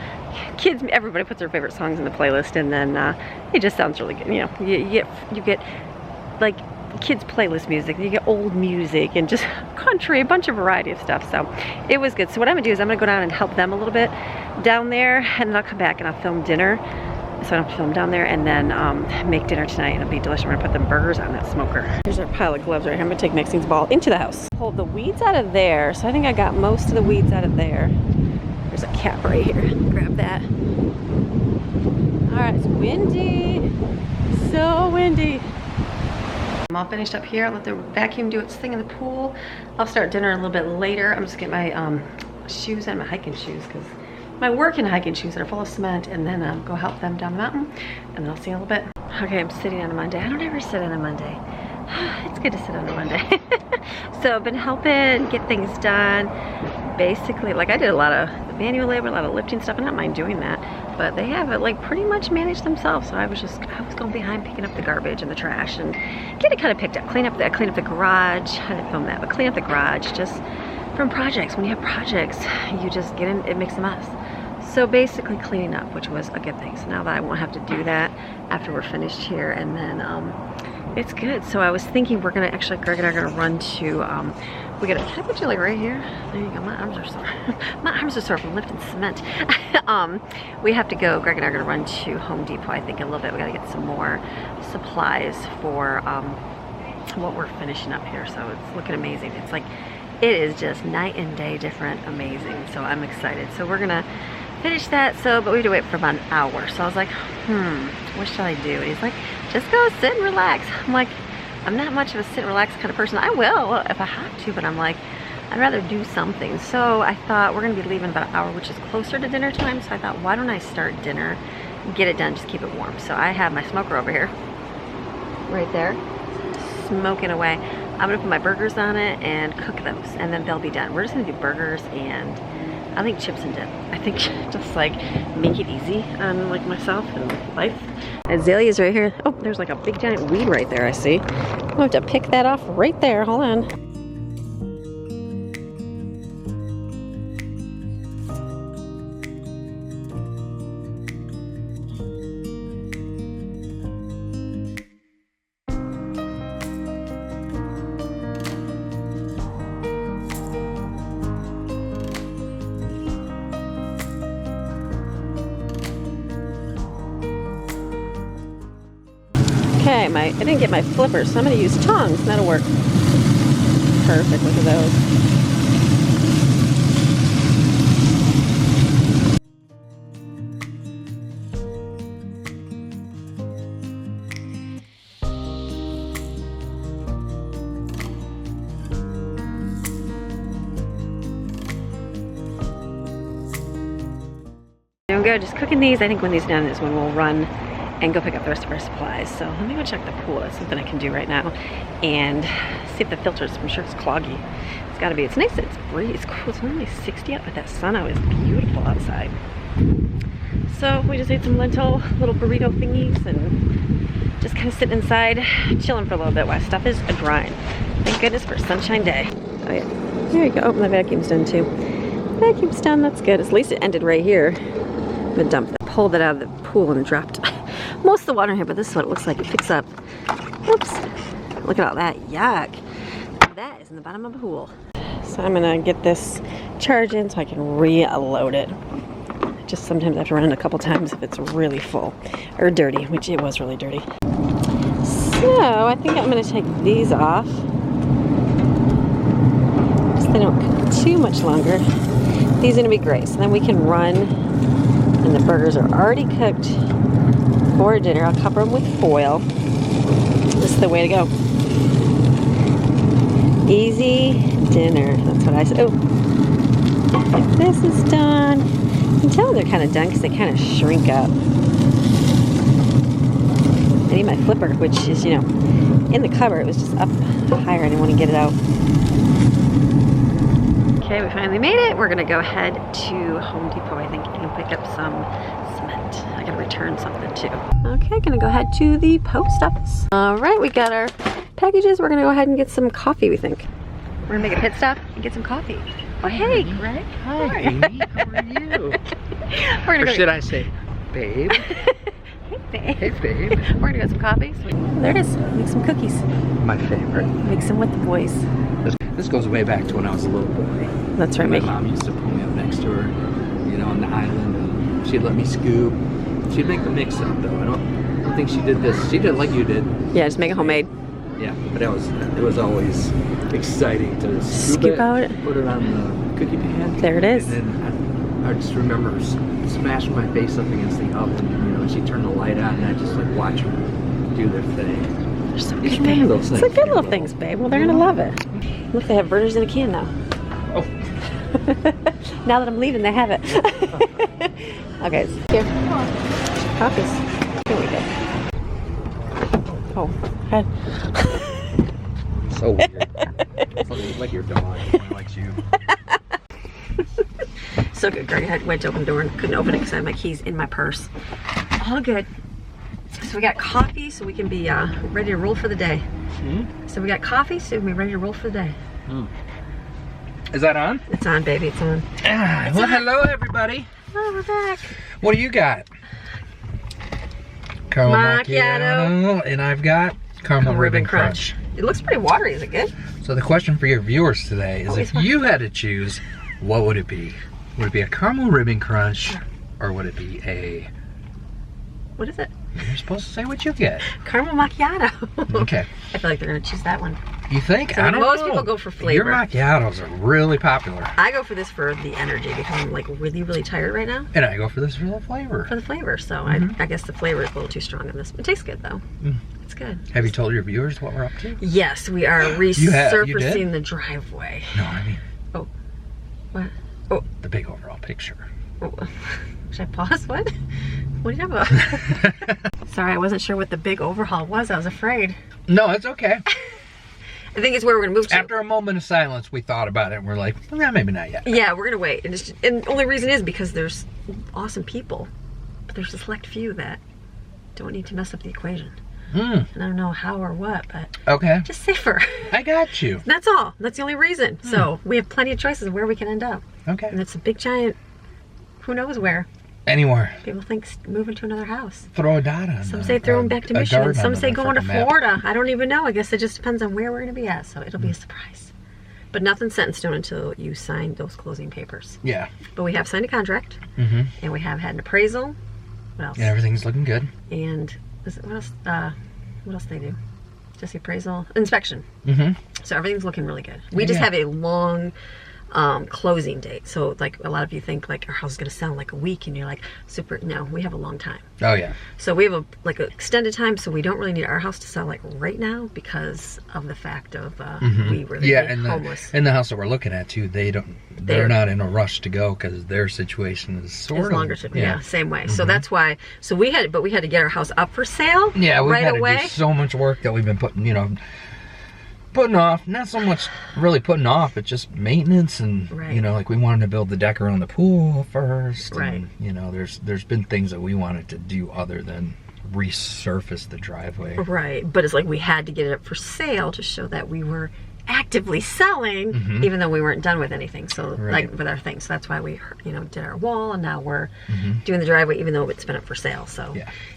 kids, everybody puts their favorite songs in the playlist, and then it just sounds really good. You know, you get like kids playlist music, you get old music, and just country, a bunch of variety of stuff. So it was good. So what I'm gonna do is I'm gonna go down and help them a little bit down there, and then I'll come back and I'll film dinner. So I don't have to film down there, and then make dinner tonight, and it'll be delicious. We're gonna put them burgers on that smoker. Here's our pile of gloves right here. I'm gonna take Maxine's ball into the house. Pull the weeds out of there. So I think I got most of the weeds out of there. There's a cap right here. Grab that. All right, it's windy. So windy. I'm all finished up here. I'll let the vacuum do its thing in the pool. I'll start dinner a little bit later. I'm just getting my shoes and my hiking shoes because my working hiking shoes that are full of cement, and then go help them down the mountain, and then I'll see you in a little bit. Okay, I'm sitting on a Monday. I don't ever sit on a Monday. It's good to sit on a Monday. So I've been helping get things done. Basically, like I did a lot of manual labor, a lot of lifting stuff. I don't mind doing that, but they have it like pretty much managed themselves. So I was going behind picking up the garbage and the trash and get it kind of picked up. Clean up the garage. I didn't film that, but clean up the garage just from projects. When you have projects, you just get in, it makes a mess. So basically cleaning up, which was a good thing. So now that I won't have to do that after we're finished here, and then it's good. So I was thinking we're gonna actually, Greg and I are gonna run to, can I put you like right here? There you go, my arms are sore. My arms are sore from lifting cement. We have to go, Greg and I are gonna run to Home Depot, I think, in a little bit. We gotta get some more supplies for what we're finishing up here. So it's looking amazing. It's like, it is just night and day different, amazing. So I'm excited. So we're gonna finish that, but we have to wait for about an hour. So I was like, what should I do? And he's like, just go sit and relax. I'm like, I'm not much of a sit and relax kind of person. I will if I have to, but I'm like, I'd rather do something. So I thought we're gonna be leaving about an hour, which is closer to dinner time. So I thought, why don't I start dinner, get it done, just keep it warm. So I have my smoker over here, right there, smoking away. I'm gonna put my burgers on it and cook those, and then they'll be done. We're just gonna do burgers and I think chips and dip. I think just like make it easy on like myself and life. Azalea's right here. Oh, there's like a big giant weed right there, I see. I'm gonna have to pick that off right there. Hold on. Okay, I didn't get my flippers, so I'm going to use tongs. That'll work. Perfect, look at those. Doing good, just cooking these. I think when these are done is when we'll run and go pick up the rest of our supplies. So let me go check the pool. That's something I can do right now. And see if the filters, I'm sure it's cloggy. It's gotta be. It's nice that it's breeze. It's cool. It's only 60 up, but that sun out is beautiful outside. So we just ate some lentil little burrito thingies and just kind of sitting inside, chilling for a little bit while stuff is drying. Thank goodness for a sunshine day. Oh yeah, there you go. Oh, my vacuum's done too. Vacuum's done, that's good. At least it ended right here. I'm gonna dump that. Pulled it out of the pool and dropped most of the water in here, but this is what it looks like. It picks up. Whoops. Look at all that. Yuck. That is in the bottom of the pool. So I'm gonna get this charged in so I can reload it. Just sometimes I have to run it a couple times if it's really full or dirty, which it was really dirty. So I think I'm going to take these off so they don't cook too much longer. These are going to be great. So then we can run, and the burgers are already cooked for dinner. I'll cover them with foil. This is the way to go. Easy dinner. That's what I said. Oh, this is done. You can tell they're kind of done because they kind of shrink up. I need my flipper, which is, you know, in the cupboard. It was just up higher. I didn't want to get it out. Okay, we finally made it. We're gonna go ahead to Home Depot, I think, and pick up some cement. I gotta return something too. Okay, gonna go ahead to the post office. All right, we got our packages. We're gonna go ahead and get some coffee, we think. We're gonna make a pit stop and get some coffee. Oh, hey, Greg. Hi, Amy. How are you? We're gonna or should I say, babe? Hey, babe. Hey, babe. We're gonna get some coffee. There it is. Make some cookies. My favorite. Make some with the boys. This goes way back to when I was a little boy. That's right, My Mickey. mom used to pull me up next to her, you know, on the island, and she'd let me scoop. She'd make the mix up, though. I don't think she did this. She did it like you did. Yeah, just make it homemade. Yeah, but it was always exciting to scoop it, out, put it on the cookie pan. There it is. And then I just remember smashing my face up against the oven, you know, and she turned the light on, and I just like watch her do their thing. They're so Just good, remember babe. those It's things. the good little things, babe. Well, they're gonna love it. Look, they have burgers in a can now. Oh. Now that I'm leaving, they have it. Okay, here. Copies. Here we go. Oh, head. So weird. It's like your dog. It likes you. So good. Greg had wedge open door and couldn't open it because I had my keys in my purse. All good. So we got coffee so we can be ready to roll for the day. So we got coffee so we can be ready to roll for the day. Is that on? It's on, baby. It's on. Well, hello, everybody. Oh, we're back. What do you got? Caramel Macchiato. and I've got caramel ribbon crunch. It looks pretty watery. Is it good? So the question for your viewers today is, Always if fun. you had to choose, what would it be? Would it be a caramel ribbon crunch, or would it be a... What is it? You're supposed to say what you get. Caramel macchiato. Okay. I feel like they're gonna choose that one. You think? So I don't most know. people go for flavor. Your macchiatos are really popular. I go for this for the energy because I'm like really, really tired right now. And I go for this for the flavor. For the flavor, so I guess the flavor is a little too strong in this. It tastes good though. It's good. Have you told your viewers what we're up to? Yes, we are You resurfacing did? the driveway. No, I mean What? Oh, the big overall picture. oh. Should I pause? What? What are you talking about? Sorry, I wasn't sure what the big overhaul was. I was afraid. No, it's okay. I think it's where we're gonna move to. After a moment of silence, we thought about it and we're like, well, maybe not yet. Yeah, we're gonna wait. And the only reason is because there's awesome people, but there's a select few that don't need to mess up the equation. And I don't know how or what, but Okay. just safer. I got you. That's all. That's the only reason. So we have plenty of choices of where we can end up. Okay. And it's a big giant, who knows where. Anywhere. People think moving to another house. Throw a dot on. Some say throwing back to Michigan. Some say going to Florida. Florida. I don't even know. I guess it just depends on where we're going to be at. So it'll be a surprise. But nothing's set in stone until you sign those closing papers. Yeah. But we have signed a contract. And we have had an appraisal. What else? And everything's looking good. And what else? What else do they do? Just the appraisal, inspection. So everything's looking really good. We just have a long closing date. So like a lot of you think like our house is going to sell in like a week, and you're like, super. No, we have a long time. Oh yeah. So we have a like an extended time. So we don't really need our house to sell like right now because of the fact of we were homeless. And the house that we're looking at too, they're not in a rush to go because their situation is sort of longer. Yeah, same way. So that's why. So we had to get our house up for sale. Yeah, we've right had away. to do so much work that we've been putting off. Not so much really putting off, but just maintenance and like we wanted to build the deck around the pool first. Right. And there's been things that we wanted to do other than resurface the driveway. Right. But it's like we had to get it up for sale to show that we were actively selling, even though we weren't done with anything. So like with our things. So that's why we did our wall, and now we're doing the driveway even though it's been up for sale. So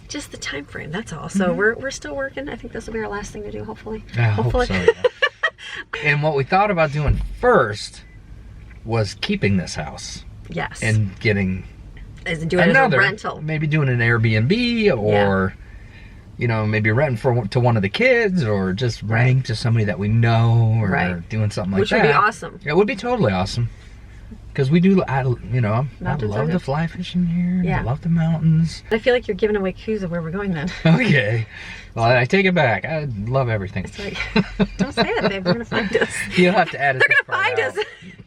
just the time frame, that's all. So we're still working. I think this will be our last thing to do, hopefully. Hopefully. Hope so, yeah. And what we thought about doing first was keeping this house. Yes. And getting Is doing it as a rental. Maybe doing an Airbnb or, you know, maybe renting to one of the kids or just renting to somebody that we know or doing something like that. Which would be awesome. It would be totally awesome. Because we do, you know, I love the fly fishing here. Yeah. I love the mountains. I feel like you're giving away clues of where we're going then. Okay. Well, I take it back. I love everything. Like, don't say that, babe. They're going to find us. You'll have to edit They're going to find us.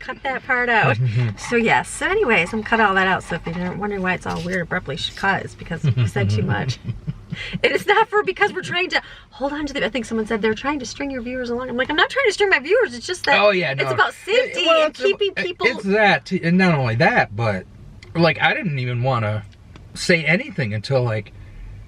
Cut that part out. So, yes. So, anyways, I'm cut all that out. So, if you're wondering why it's all weird abruptly cut, it's because we said too much. It is not because we're trying to hold on to the, I think someone said they're trying to string your viewers along. I'm like, I'm not trying to string my viewers. It's just that it's about safety and keeping people. It's that, and not only that, but like I didn't even want to say anything until like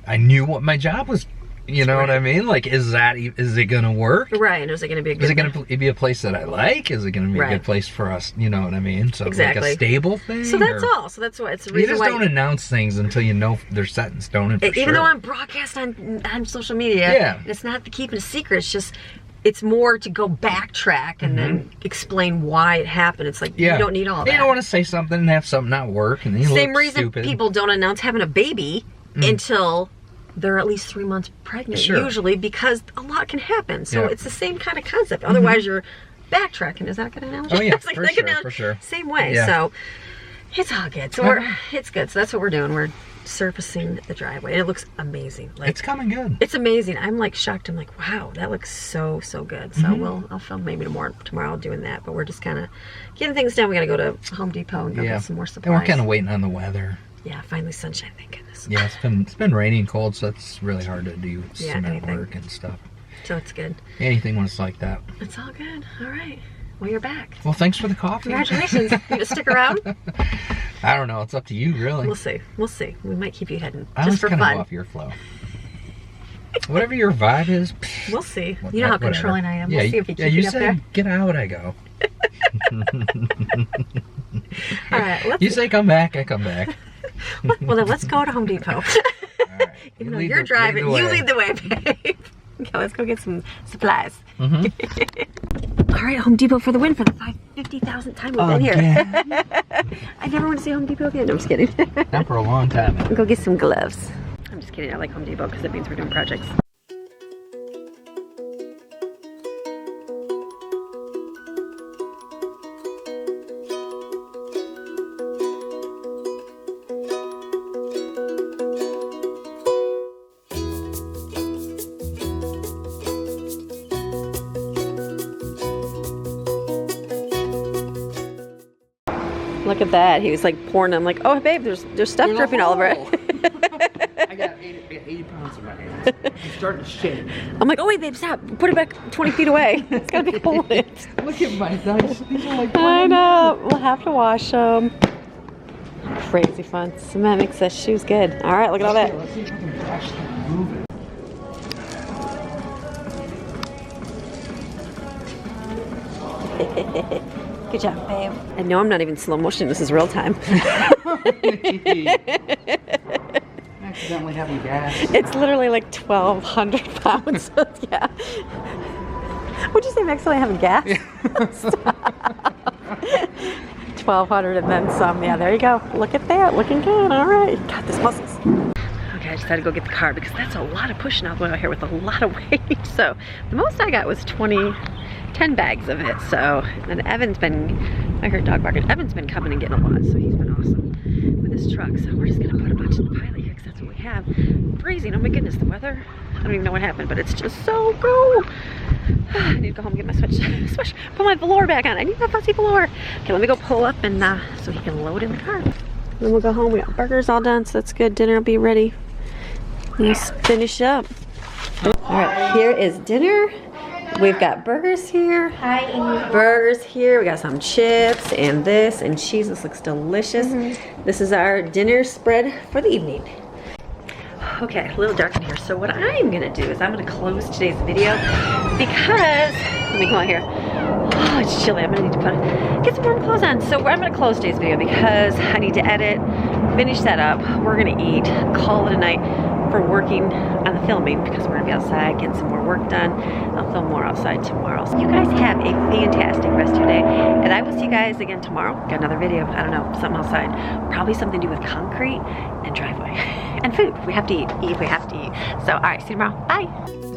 I knew what my job was. You know what I mean? Like, is it gonna work? Right, and is it gonna be a good Is it gonna be a place that I like? Is it gonna be a good place for us? You know what I mean? So like a stable thing? So that's all. So that's why it's the reason you just don't announce things until you know they're set in stone and for even though I'm broadcast on social media, it's not to keep it a secret, it's just it's more to go backtrack and then explain why it happened. It's like you don't need all that. You don't want to say something and have something not work and then you Same look reason stupid. People don't announce having a baby until they're at least 3 months pregnant, usually, because a lot can happen. So it's the same kind of concept. Otherwise, you're backtracking. Is that a good analogy? Oh, yeah, it's like for sure. Same way. Yeah. So it's all good. So it's good. So that's what we're doing. We're surfacing the driveway. And it looks amazing. Like, it's coming good. It's amazing. I'm like shocked. I'm like, wow, that looks so good. So I'll film maybe tomorrow doing that. But we're just kind of getting things done. We got to go to Home Depot and go get some more supplies. And we're kind of waiting on the weather. Yeah, finally sunshine, thank goodness. Yeah, it's been raining cold, so it's really hard to do cement work and stuff. So it's good. Anything when it's like that. It's all good. All right. Well, you're back. Well, thanks for the coffee. Congratulations. You gonna stick around? I don't know. It's up to you, really. We'll see. We'll see. We might keep you hidden just for fun. fun. Go off your flow. Whatever your vibe is. We'll see. You know how controlling I am. Yeah, we'll see if you keep you up there. Get out, I go. All right. You say come back, I come back. Well, then let's go to Home Depot. All right. Even though you're driving, you lead the way, babe. Okay, let's go get some supplies. All right, Home Depot for the win for the 50,000th time we've been here. I never want to see Home Depot again. No, I'm just kidding. Not for a long time. Go get some gloves. I'm just kidding. I like Home Depot because it means we're doing projects. Look at that. He was like pouring. I'm like, oh, babe, there's stuff dripping all over it. I got 80 pounds in my hands. I'm starting to shake. I'm like, oh, wait, babe, stop. Put it back 20 feet away. It's got to be holding it. Look at my dice. These are like I know. We'll have to wash them. Crazy fun. Cement makes that shoes good. All right, look at all that. Let's see if I can actually move it. Good job, babe. I know I'm not even slow motion. This is real time. Accidentally having gas. It's literally like 1,200 pounds. Yeah. Would you say I'm accidentally having gas? Stop. 1,200 and then some. Yeah, there you go. Look at that. Looking good. All right. Got this muscles. Okay, I just had to go get the car because that's a lot of pushing out here with a lot of weight. So the most I got was 10 bags of it. So, and Evan's been, I heard dog barking. Evan's been coming and getting a lot, so he's been awesome with his truck. So we're just gonna put a bunch in the pilot here because that's what we have. Freezing, oh my goodness, the weather. I don't even know what happened, but it's just so cool. I need to go home and get my switch, put my velour back on. I need that fussy velour. Okay, let me go pull up and so he can load in the car. Then we'll go home. We got burgers all done, so that's good. Dinner will be ready. Let's finish up. All right, here is dinner. We've got burgers here. Hi, Amy. Burgers here. We got some chips and this and cheese. This looks delicious. This is our dinner spread for the evening. Okay, a little dark in here. So what I'm gonna do is I'm gonna close today's video because, let me come out here. Oh, it's chilly. I'm gonna need to get some warm clothes on. So I'm gonna close today's video because I need to edit, finish that up. We're gonna eat, call it a night. for working on the filming because we're gonna be outside getting some more work done. I'll film more outside tomorrow. So you guys have a fantastic rest of your day, and I will see you guys again tomorrow. Got another video, I don't know, something outside. Probably something to do with concrete and driveway and food. We have to eat, we have to eat. So all right, see you tomorrow, bye.